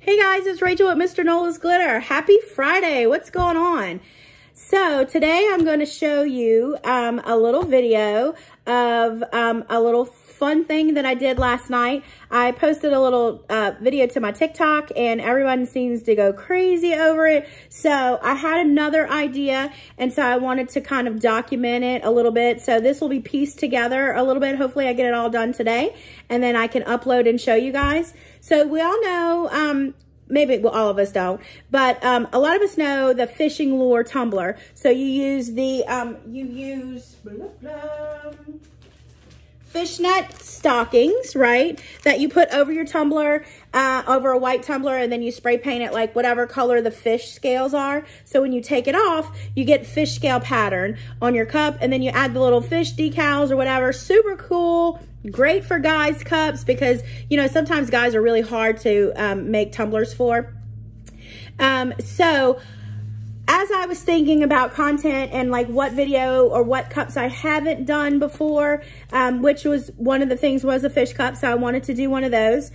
Hey guys, it's Rachel at mrnolasglitter. Happy Friday. What's going on? So today I'm going to show you a little video of a little fun thing that I did last night. I posted a little video to my TikTok and everyone seems to go crazy over it. So I had another idea and so I wanted to kind of document it a little bit. So this will be pieced together a little bit. Hopefully I get it all done today and then I can upload and show you guys. So we all know, maybe well, all of us don't, but a lot of us know the fishing lure tumbler. So you use the, fishnet stockings, right? That you put over your tumbler, over a white tumbler, and then you spray paint it like whatever color the fish scales are. So when you take it off, you get fish scale pattern on your cup, and then you add the little fish decals or whatever. Super cool. Great for guys' cups because, you know, sometimes guys are really hard to make tumblers for. So as I was thinking about content and like what video or what cups I haven't done before, which was one of the things was a fish cup, so I wanted to do one of those.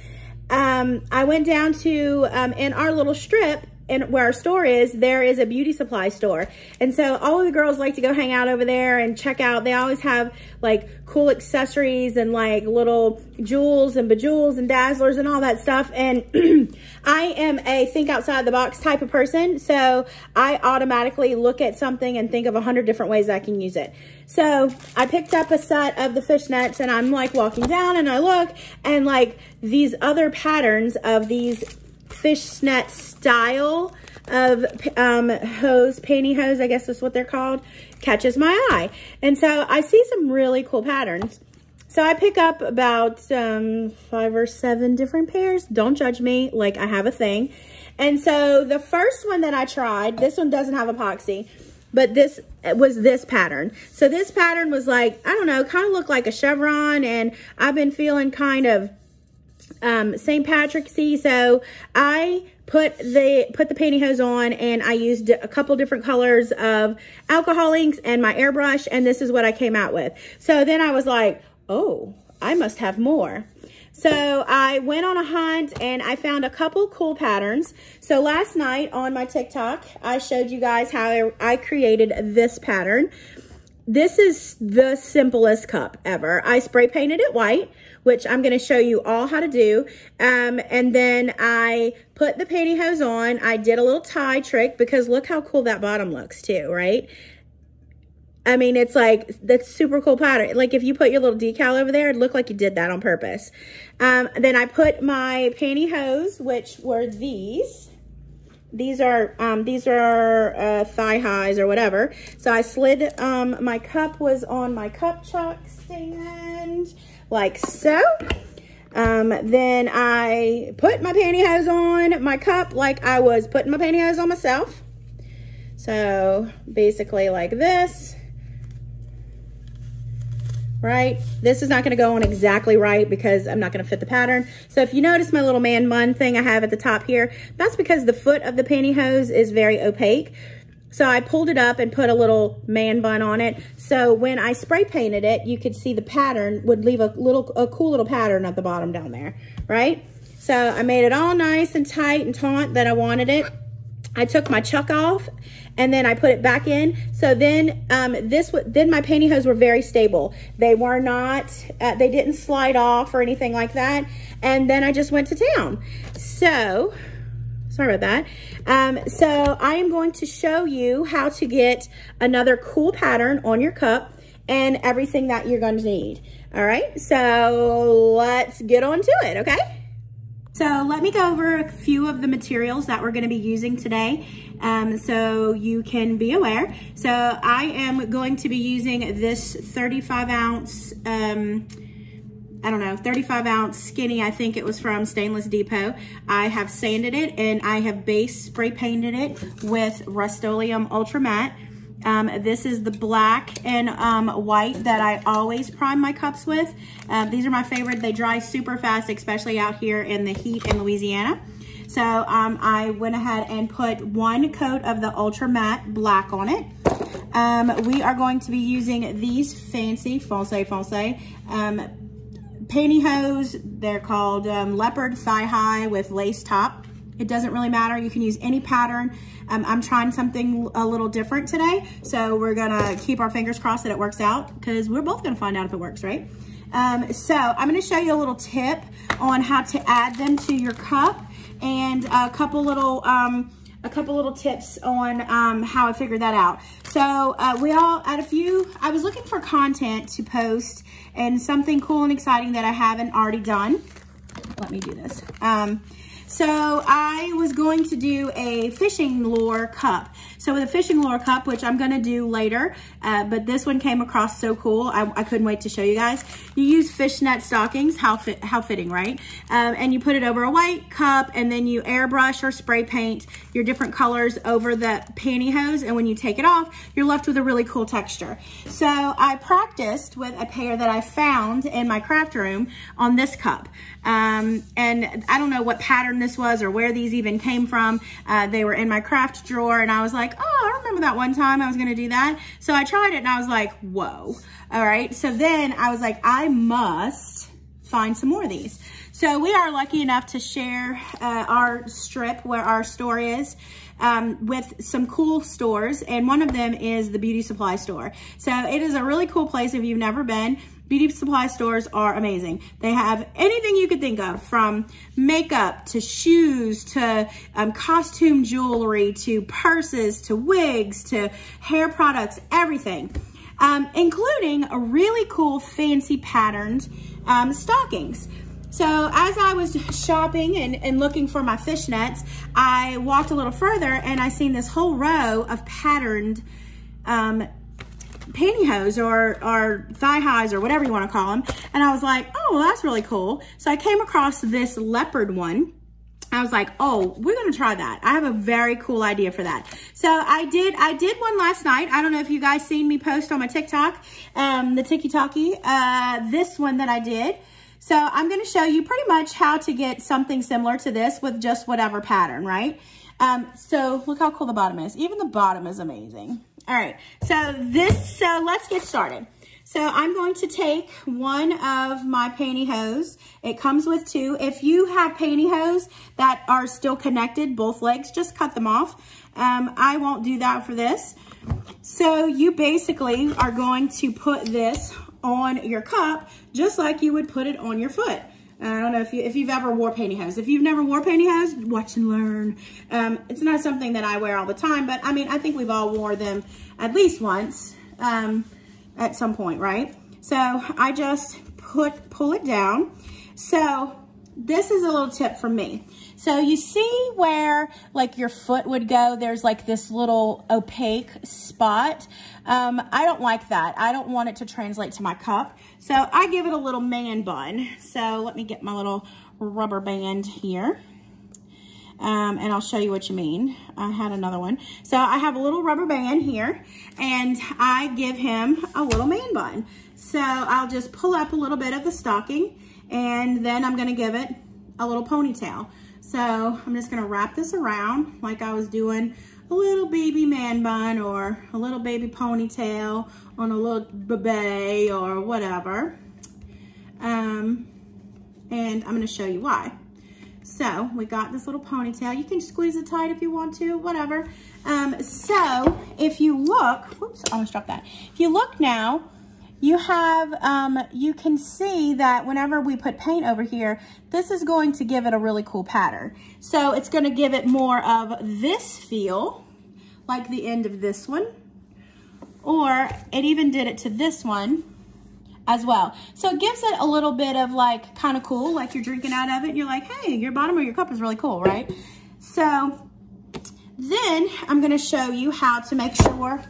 I went down to, in our little strip, and where our store is, there is a beauty supply store. And so all of the girls like to go hang out over there and check out. They always have like cool accessories and like little jewels and bejewels and dazzlers and all that stuff. And I am a think outside the box type of person. So I automatically look at something and think of 100 different ways I can use it. So I picked up a set of the fishnets and I'm like walking down and I look and like these other patterns of these fishnet style of pantyhose, I guess that's what they're called, catches my eye. And so I see some really cool patterns. So I pick up about 5 or 7 different pairs. Don't judge me, like I have a thing. And so the first one that I tried, this one doesn't have epoxy, but this was this pattern. So this pattern was like, I don't know, kind of looked like a chevron, and I've been feeling kind of St. Patrick's-y, so I put the pantyhose on and I used a couple different colors of alcohol inks and my airbrush, and this is what I came out with. So then I was like, oh, I must have more. So I went on a hunt and I found a couple cool patterns. So last night on my TikTok, I showed you guys how I created this pattern. This is the simplest cup ever. I spray painted it white, which I'm going to show you all how to do. And then I put the pantyhose on. I did a little tie trick because look how cool that bottom looks too, right? I mean, it's like, that's super cool pattern. Like if you put your little decal over there, it'd look like you did that on purpose. Then I put my pantyhose, which were these. These are thigh highs or whatever. So I slid, my cup was on my cup chuck stand like so. Then I put my pantyhose on my cup like I was putting my pantyhose on myself. So basically like this. Right? This is not going to go on exactly right because I'm not going to fit the pattern. So if you notice my little man bun thing I have at the top here, that's because the foot of the pantyhose is very opaque. So I pulled it up and put a little man bun on it. So when I spray painted it, you could see the pattern would leave a cool little pattern at the bottom down there, right? So I made it all nice and tight and taut that I wanted it. I took my chuck off and then I put it back in. So then then my pantyhose were very stable. They were not, they didn't slide off or anything like that. And then I just went to town. So, sorry about that. So I am going to show you how to get another cool pattern on your cup and everything that you're going to need. All right, so let's get on to it, okay? So let me go over a few of the materials that we're going to be using today so you can be aware. So I am going to be using this 35 ounce, I don't know, 35 ounce skinny, I think it was from Stainless Depot. I have sanded it and I have base spray painted it with Rust-Oleum Ultra Matte. This is the black and white that I always prime my cups with. These are my favorite. They dry super fast, especially out here in the heat in Louisiana. So I went ahead and put 1 coat of the Ultra Matte black on it. We are going to be using these fancy pantyhose. They're called leopard thigh high with lace top. It doesn't really matter. You can use any pattern. I'm trying something a little different today. So we're gonna keep our fingers crossed that it works out because we're both gonna find out if it works, right? So I'm gonna show you a little tip on how to add them to your cup and a couple little tips on how I figured that out. So I was looking for content to post and something cool and exciting that I haven't already done. Let me do this. So I was going to do a fishing lure cup. So with a fishing lure cup, which I'm gonna do later, but this one came across so cool, I couldn't wait to show you guys. You use fishnet stockings, how fitting, right? And you put it over a white cup, and then you airbrush or spray paint your different colors over the pantyhose, and when you take it off, you're left with a really cool texture. So I practiced with a pair that I found in my craft room on this cup. And I don't know what pattern this was or where these even came from. They were in my craft drawer, and I was like, oh, I remember that one time I was gonna do that. So I tried it and I was like, whoa. All right, so then I was like, I must find some more of these. So we are lucky enough to share our strip where our store is with some cool stores, and one of them is the beauty supply store. So it is a really cool place if you've never been. Beauty supply stores are amazing. They have anything you could think of, from makeup to shoes to costume jewelry to purses to wigs to hair products, everything, including a really cool fancy patterned stockings. So as I was shopping and looking for my fishnets, I walked a little further and I seen this whole row of patterned pantyhose or thigh highs or whatever you want to call them. And I was like, oh, well, that's really cool. So I came across this leopard one. I was like, oh, we're going to try that. I have a very cool idea for that. So I did one last night. I don't know if you guys seen me post on my TikTok, the Tiki-Talkie, this one that I did. So I'm going to show you pretty much how to get something similar to this with just whatever pattern, right? So look how cool the bottom is. Even the bottom is amazing. All right, so let's get started. So I'm going to take one of my pantyhose. It comes with two. If you have pantyhose that are still connected, both legs, just cut them off. I won't do that for this. So you basically are going to put this on your cup just like you would put it on your foot. I don't know if you've ever wore pantyhose. If you've never wore pantyhose, watch and learn. It's not something that I wear all the time, but I mean, I think we've all wore them at least once at some point, right? So I just pull it down. So this is a little tip from me. So you see where like your foot would go, there's like this little opaque spot. I don't like that. I don't want it to translate to my cup. So I give it a little man bun. So let me get my little rubber band here. And I'll show you what you mean. I had another one. So I have a little rubber band here, and I give him a little man bun. So I'll just pull up a little bit of the stocking, and then I'm gonna give it a little ponytail. So I'm just gonna wrap this around like I was doing a little baby man bun or a little baby ponytail on a little bebe or whatever. And I'm gonna show you why. So we got this little ponytail. You can squeeze it tight if you want to, whatever. So if you look, whoops, I almost dropped that. If you look now, you have, you can see that whenever we put paint over here, this is going to give it a really cool pattern. So it's gonna give it more of this feel, like the end of this one, or it even did it to this one as well. So it gives it a little bit of like kind of cool, like you're drinking out of it and you're like, hey, your bottom of your cup is really cool, right? So then I'm gonna show you how to make sure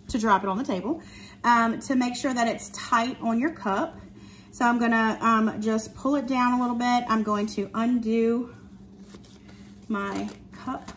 to drop it on the table, to make sure that it's tight on your cup. So I'm gonna just pull it down a little bit. I'm going to undo my cup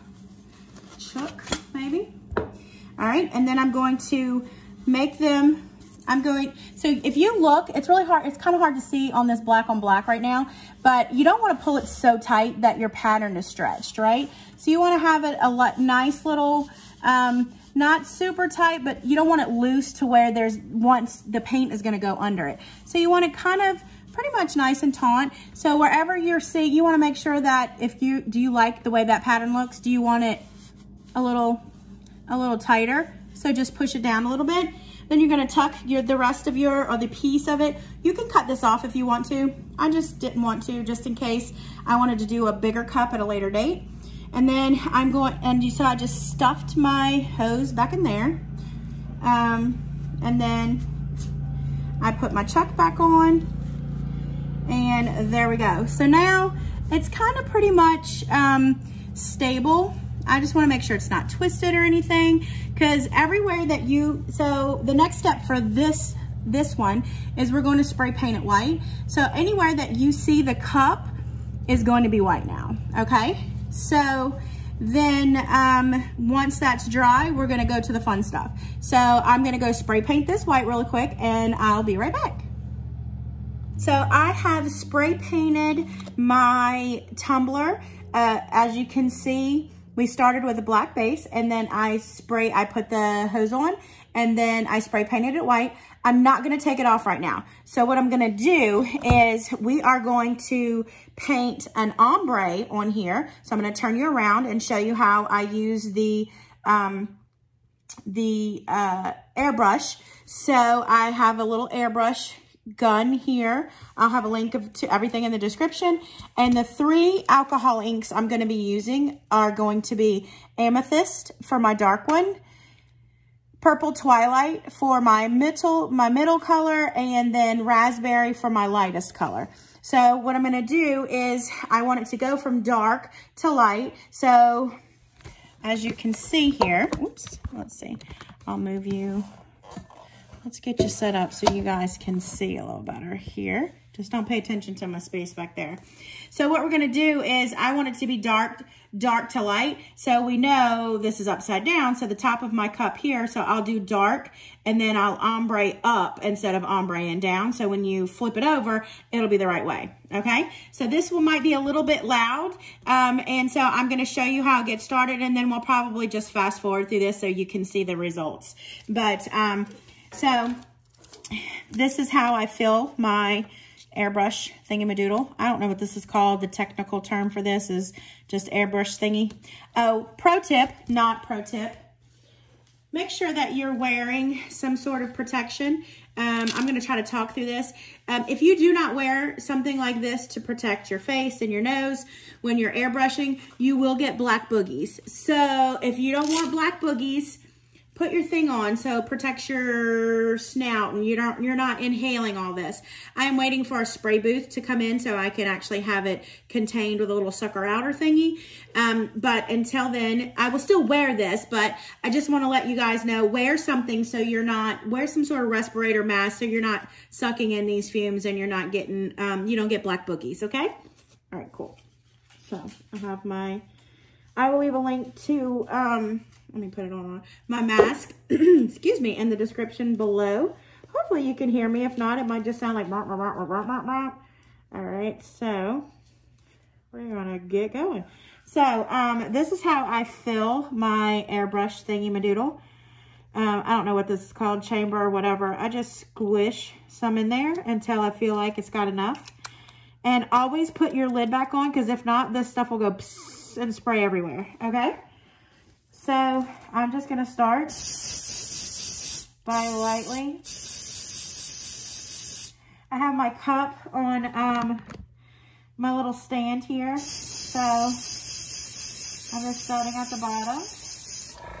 chook, maybe. All right, and then I'm going to make them, so if you look, it's really hard, it's kind of hard to see on this black on black right now, but you don't want to pull it so tight that your pattern is stretched, right? So you want to have it a nice little, not super tight, but you don't want it loose to where once the paint is going to go under it. So you want to kind of pretty much nice and taut. So wherever you're seeing, you want to make sure that do you like the way that pattern looks? Do you want it a little tighter? So just push it down a little bit. Then you're going to tuck the rest of the piece of it. You can cut this off if you want to. I just didn't want to, just in case I wanted to do a bigger cup at a later date. And then you saw I just stuffed my hose back in there. And then I put my chuck back on, and there we go. So now it's kind of pretty much stable. I just want to make sure it's not twisted or anything, because everywhere that so the next step for this one is we're going to spray paint it white. So anywhere that you see the cup is going to be white now, okay? So then once that's dry, we're gonna go to the fun stuff. So I'm gonna go spray paint this white really quick, and I'll be right back. So I have spray painted my tumbler. As you can see, we started with a black base, and then I put the hose on, and then I spray painted it white. I'm not gonna take it off right now. So what I'm gonna do is we are going to paint an ombre on here. So I'm gonna turn you around and show you how I use the airbrush. So I have a little airbrush gun here. I'll have a link to everything in the description. And the 3 alcohol inks I'm going to be using are going to be Amethyst for my dark one, purple Twilight for my middle color, and then raspberry for my lightest color. So what I'm going to do is I want it to go from dark to light. So as you can see here, oops, let's see, I'll move you. Let's get you set up so you guys can see a little better here. Just don't pay attention to my space back there. So what we're gonna do is I want it to be dark to light. So we know this is upside down, so the top of my cup here, so I'll do dark, and then I'll ombre up instead of ombreing down. So when you flip it over, it'll be the right way, okay? So this one might be a little bit loud, and so I'm gonna show you how it gets started, and then we'll probably just fast forward through this so you can see the results. But, so this is how I fill my airbrush thingy-madoodle. I don't know what this is called. The technical term for this is just airbrush thingy. Oh, pro tip, not pro tip. Make sure that you're wearing some sort of protection. I'm going to try to talk through this. If you do not wear something like this to protect your face and your nose when you're airbrushing, you will get black boogies. So if you don't want black boogies, put your thing on so it protects your snout and you're not inhaling all this. I am waiting for a spray booth to come in so I can actually have it contained with a little sucker outer thingy. But until then, I will still wear this, but I just want to let you guys know, wear something so wear some sort of respirator mask so you're not sucking in these fumes and you're not getting, you don't get black boogies, okay? All right, cool. So I will leave a link to, let me put it on my mask, excuse me, in the description below. Hopefully you can hear me. If not, it might just sound like burp, burp, burp, burp, burp, burp. All right, so we're gonna get going. So this is how I fill my airbrush thingy-madoodle. I don't know what this is called, chamber or whatever. I just squish some in there until I feel like it's got enough. And always put your lid back on, because if not, this stuff will go psst and spray everywhere, okay? So I'm just going to start by lightly. I have my cup on my little stand here. So I'm just starting at the bottom.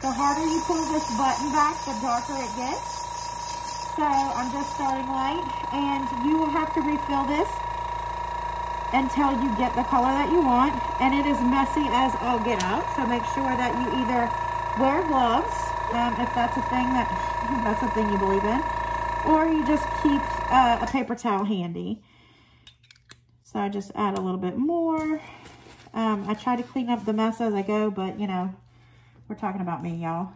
The harder you pull this button back, the darker it gets. So I'm just starting light, and you will have to refill this until you get the color that you want. And it is messy as all get out, so make sure that you either wear gloves, if that's a thing you believe in, or you just keep a paper towel handy. So I just add a little bit more. I try to clean up the mess as I go, but you know, we're talking about me, y'all.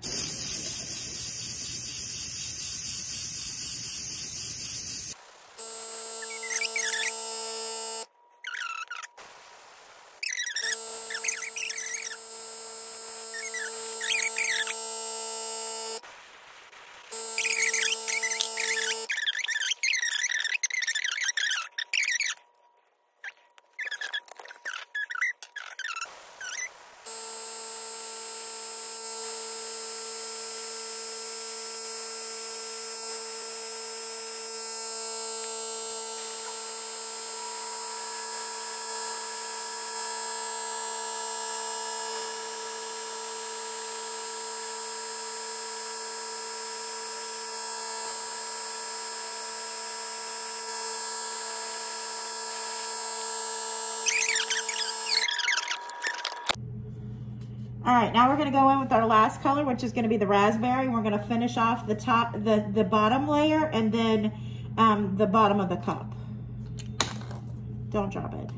All right, now we're gonna go in with our last color, which is gonna be the raspberry. We're gonna finish off the top, the bottom layer, and then the bottom of the cup. Don't drop it.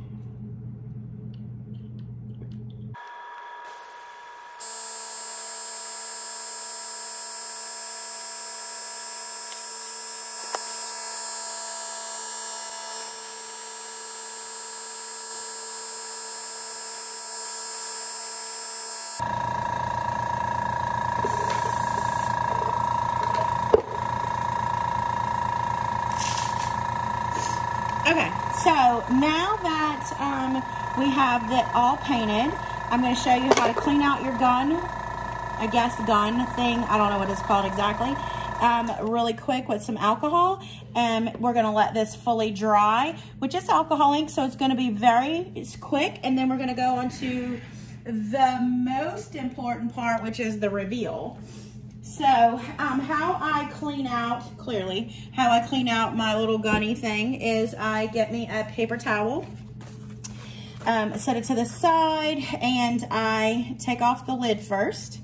Okay, so now that we have that all painted, I'm going to show you how to clean out your gun, I guess gun thing, I don't know what it's called exactly, really quick with some alcohol. And we're going to let this fully dry with just alcohol ink, so it's going to be it's quick. And then we're going to go on to the most important part, which is the reveal. So how I clean out, how I clean out my little gunny thing is I get me a paper towel, set it to the side, and I take off the lid first,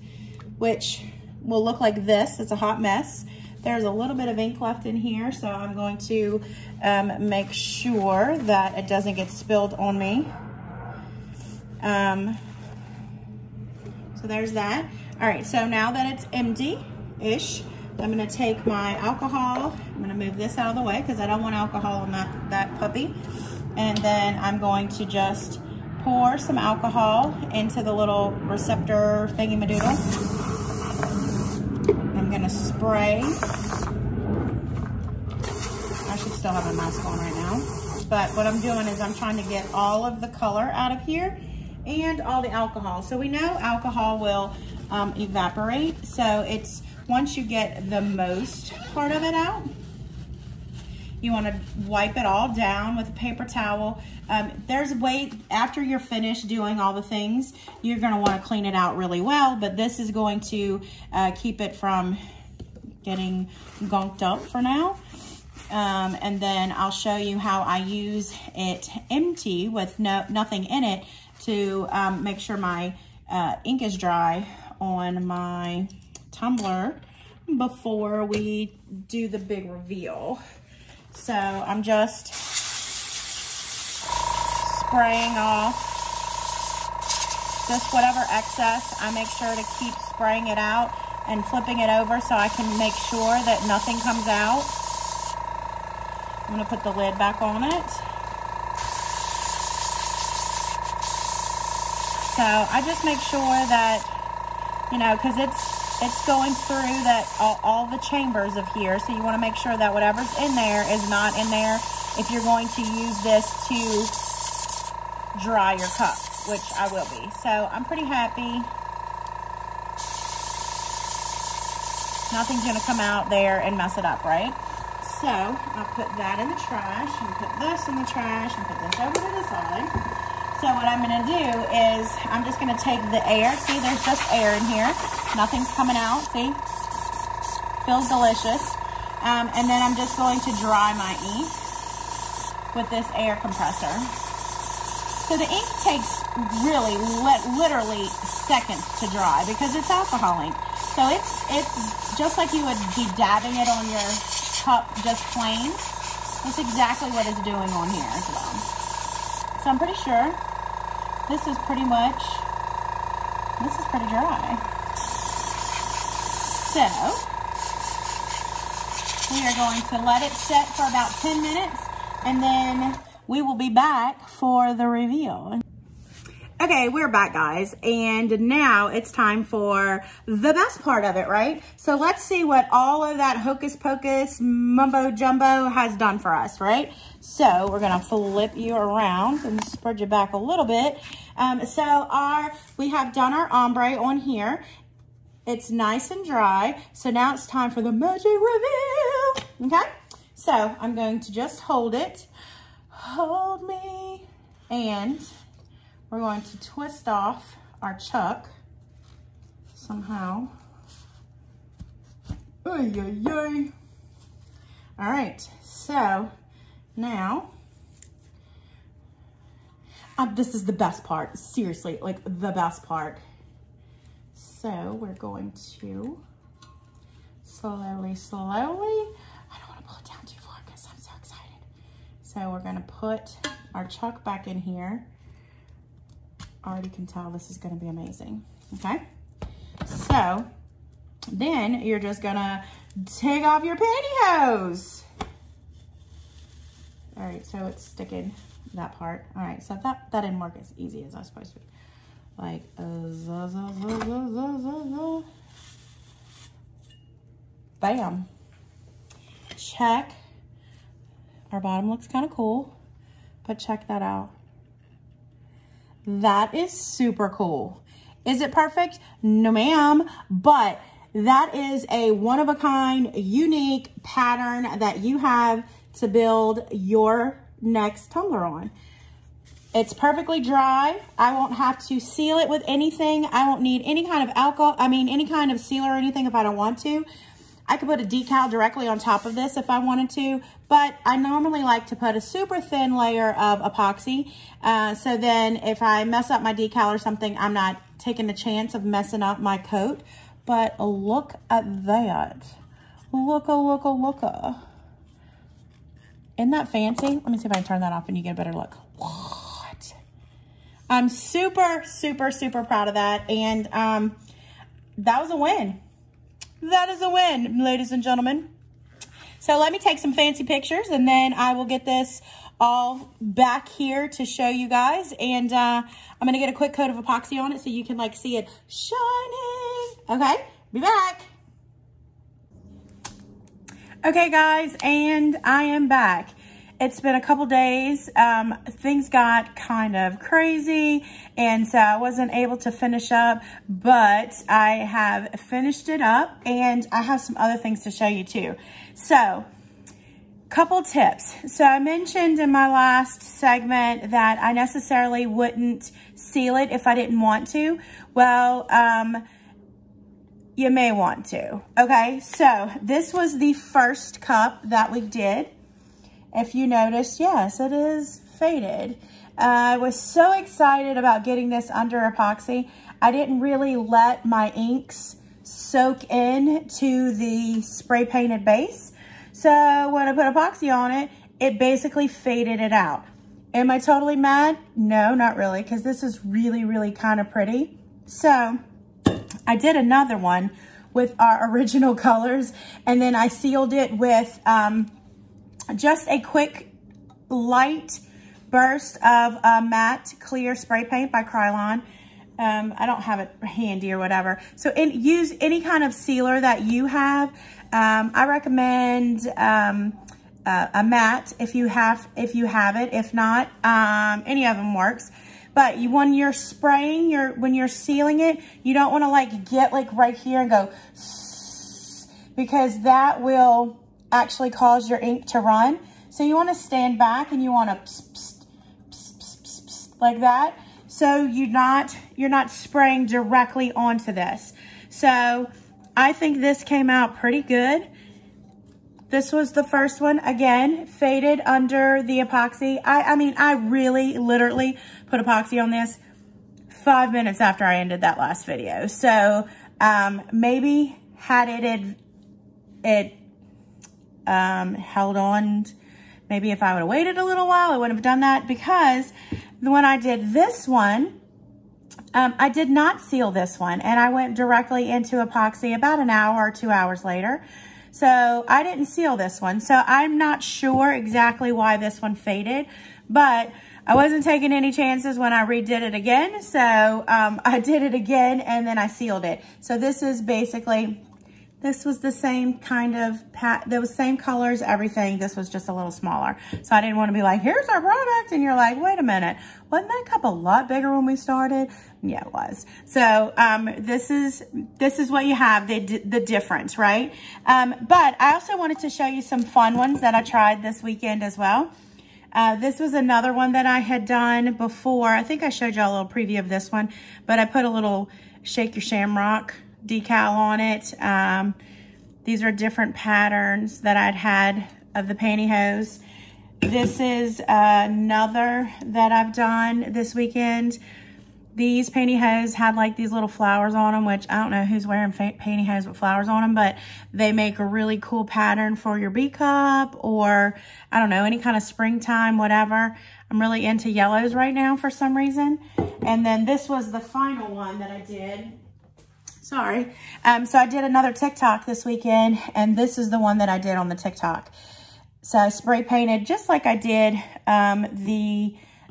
which will look like this. It's a hot mess. There's a little bit of ink left in here, so I'm going to make sure that it doesn't get spilled on me. So there's that. All right, so now that it's empty-ish, I'm gonna take my alcohol. I'm gonna move this out of the way because I don't want alcohol on that puppy. And then I'm going to just pour some alcohol into the little receptor thingy-madoodle. I'm gonna spray. I should still have a mask on right now. But what I'm doing is I'm trying to get all of the color out of here and all the alcohol. So we know alcohol will evaporate. So it's, once you get the most part of it out, you want to wipe it all down with a paper towel. There's a way, after you're finished doing all the things, you're going to want to clean it out really well, but this is going to keep it from getting gunked up for now. And then I'll show you how I use it empty with nothing in it to make sure my ink is dry on my tumbler before we do the big reveal. So I'm just spraying off just whatever excess. I make sure to keep spraying it out and flipping it over so I can make sure that nothing comes out. I'm gonna put the lid back on it. So I just make sure that, you know, because it's going through that all the chambers of here, so you want to make sure that whatever's in there is not in there if you're going to use this to dry your cup, which I will be. So I'm pretty happy. Nothing's going to come out there and mess it up, right? So I'll put that in the trash and put this in the trash and put this over to the side. So what I'm going to do is I'm just going to take the air. See, there's just air in here. Nothing's coming out. See? Feels delicious. And then I'm just going to dry my ink with this air compressor. So the ink takes really, literally seconds to dry because it's alcohol ink. So it's just like you would be dabbing it on your cup just plain. That's exactly what it's doing on here as well. So I'm pretty sure this is pretty dry. So we are going to let it set for about 10 minutes and then we will be back for the reveal. Okay, we're back, guys, and now it's time for the best part of it, right? So let's see what all of that hocus pocus mumbo jumbo has done for us, right? So we're gonna flip you around and spread you back a little bit. We have done our ombre on here. It's nice and dry. So now it's time for the magic reveal, okay? So I'm going to just hold it. Hold me, and we're going to twist off our chuck somehow. Ay, ay, ay. All right, so now, this is the best part. Seriously, like the best part. So we're going to slowly, I don't want to pull it down too far because I'm so excited. So we're gonna put our chuck back in here. Already can tell this is gonna be amazing, okay? So then you're just gonna take off your pantyhose. All right, so it's sticking that part. All right, so that didn't work as easy as I was supposed to be. Like, bam. Check. Our bottom looks kind of cool, but check that out. That is super cool. Is it perfect? No, ma'am, but that is a one-of-a-kind, unique pattern that you have to build your next tumbler on. It's perfectly dry. I won't have to seal it with anything. I won't need any kind of any kind of sealer or anything if I don't want to. I could put a decal directly on top of this if I wanted to, but I normally like to put a super thin layer of epoxy. So then if I mess up my decal or something, I'm not taking the chance of messing up my coat. But look at that. Looka. Isn't that fancy? Let me see if I can turn that off and you get a better look. What? I'm super proud of that. And that was a win. That is a win, ladies and gentlemen. So let me take some fancy pictures and then I will get this all back here to show you guys. And I'm going to get a quick coat of epoxy on it so you can like see it shining. Okay, be back. Okay, guys, and I am back. It's been a couple days. Things got kind of crazy, and so I wasn't able to finish up, but I have finished it up, and I have some other things to show you too. So, couple tips. So I mentioned in my last segment that I necessarily wouldn't seal it if I didn't want to. Well, you may want to. Okay, so this was the first cup that we did. If you notice, yes, it is faded. I was so excited about getting this under epoxy. I didn't really let my inks soak in to the spray painted base. So when I put epoxy on it, it basically faded it out. Am I totally mad? No, not really, because this is really kind of pretty. So I did another one with our original colors, and then I sealed it with just a quick light burst of matte clear spray paint by Krylon. I don't have it handy or whatever. So use any kind of sealer that you have. I recommend a matte if you have it. If not, any of them works. But when you're spraying, when you're sealing it, you don't want to like get like right here and go, because that will actually cause your ink to run. So you want to stand back and you want to like that. So you're not spraying directly onto this. So I think this came out pretty good. This was the first one, again, faded under the epoxy. I mean, I really literally put epoxy on this 5 minutes after I ended that last video. So maybe had it held on, maybe if I would have waited a little while, I wouldn't have done that, because when I did this one, I did not seal this one, and I went directly into epoxy about an hour or 2 hours later. So I didn't seal this one. So I'm not sure exactly why this one faded, but I wasn't taking any chances when I redid it again. So I did it again and then I sealed it. So this is basically, this was the same kind of, there was same colors, everything. This was just a little smaller. So I didn't want to be like, here's our product. And you're like, wait a minute, wasn't that cup a lot bigger when we started? Yeah, it was. So this is what you have, the difference, right? But I also wanted to show you some fun ones that I tried this weekend as well. This was another one that I had done before. I think I showed y'all a little preview of this one, but I put a little Shake Your Shamrock decal on it. These are different patterns that I'd had of the pantyhose. This is another that I've done this weekend. these pantyhose had like these little flowers on them, which I don't know who's wearing pantyhose with flowers on them, but they make a really cool pattern for your B cup or, I don't know, any kind of springtime, whatever. I'm really into yellows right now for some reason. And then this was the final one that I did. Sorry. So I did another TikTok this weekend, and this is the one that I did on the TikTok. So I spray painted just like I did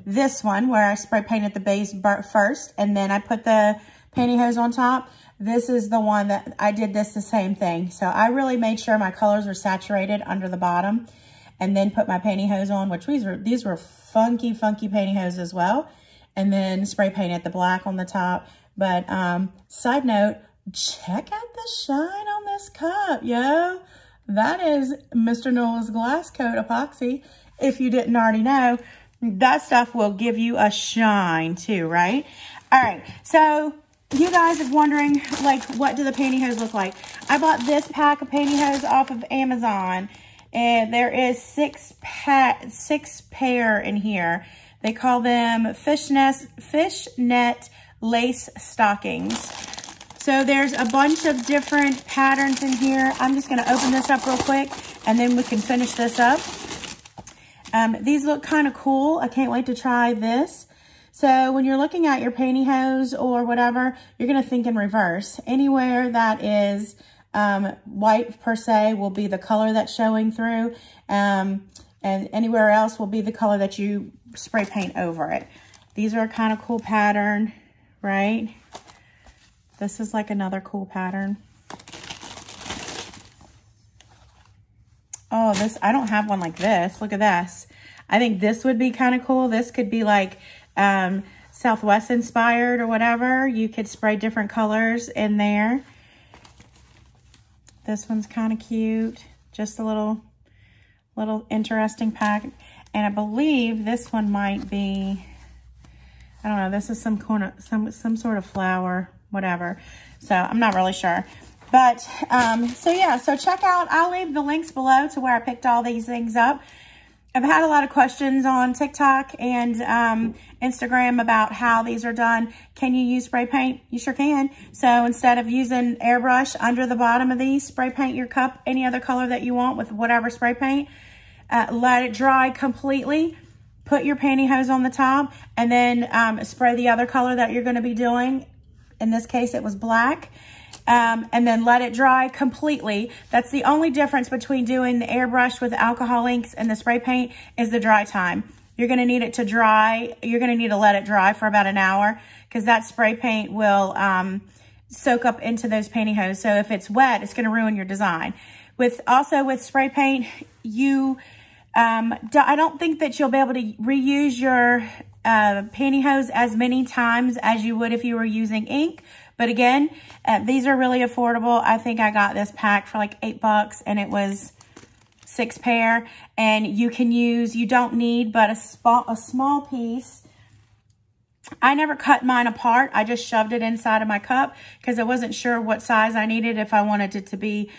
this one where I spray painted the base first, and then I put the pantyhose on top. This is the one that I did the same thing. So I really made sure my colors were saturated under the bottom, and then put my pantyhose on, which these were funky pantyhose as well. And then spray painted the black on the top. But side note, check out the shine on this cup, yo. That is Mr. Nola's glass coat epoxy. If you didn't already know, that stuff will give you a shine too, right? All right, so you guys are wondering, like, what do the pantyhose look like? I bought this pack of pantyhose off of Amazon, and there is six pair in here. They call them fishnet lace stockings. So there's a bunch of different patterns in here. I'm just going to open this up real quick, and then we can finish this up. These look kind of cool. I can't wait to try this. So when you're looking at your pantyhose or whatever, you're going to think in reverse. Anywhere that is white per se will be the color that's showing through. And anywhere else will be the color that you spray paint over it. These are a kind of cool pattern, right? This is like another cool pattern. Oh, this, I don't have one like this. Look at this. I think this would be kind of cool. This could be like Southwest inspired or whatever. You could spray different colors in there. This one's kind of cute. Just a little interesting pack. And I believe this one might be, I don't know, this is some sort of flower, whatever. So I'm not really sure. But, so yeah, so check out, I'll leave the links below to where I picked all these things up. I've had a lot of questions on TikTok and Instagram about how these are done. Can you use spray paint? You sure can. So instead of using airbrush under the bottom of these, spray paint your cup any other color that you want with whatever spray paint. Let it dry completely. Put your pantyhose on the top, and then spray the other color that you're going to be doing. In this case, it was black. And then let it dry completely. That's the only difference between doing the airbrush with alcohol inks and the spray paint is the dry time. You're going to need it to dry. You're going to need to let it dry for about an hour because that spray paint will soak up into those pantyhose. So if it's wet, it's going to ruin your design. Also with spray paint, I don't think that you'll be able to reuse your pantyhose as many times as you would if you were using ink. But again, these are really affordable. I think I got this pack for like $8 and it was 6 pair. And you can use, you don't need but a small piece. I never cut mine apart. I just shoved it inside of my cup because I wasn't sure what size I needed, if I wanted it to be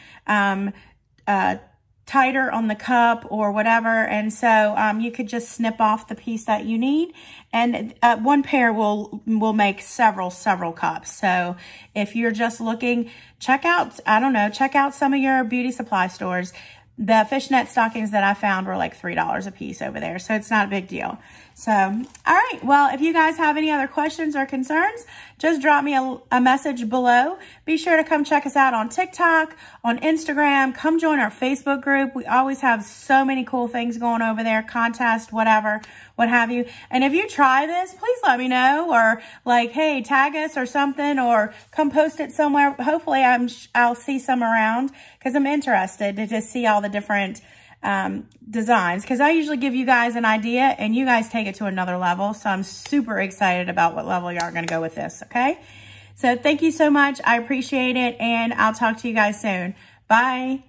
tighter on the cup or whatever. And so you could just snip off the piece that you need, and one pair will make several cups. So if you're just looking, check out some of your beauty supply stores. The fishnet stockings that I found were like $3 a piece over there, so it's not a big deal. So, all right. Well, if you guys have any other questions or concerns, just drop me a message below. Be sure to come check us out on TikTok, on Instagram. Come join our Facebook group. We always have so many cool things going over there, contests, whatever, what have you. And if you try this, please let me know, or like, hey, tag us or something, or come post it somewhere. Hopefully I'll see some around because I'm interested to just see all the different designs, because I usually give you guys an idea and you guys take it to another level. So I'm super excited about what level you are going to go with this. Okay. So thank you so much. I appreciate it. And I'll talk to you guys soon. Bye.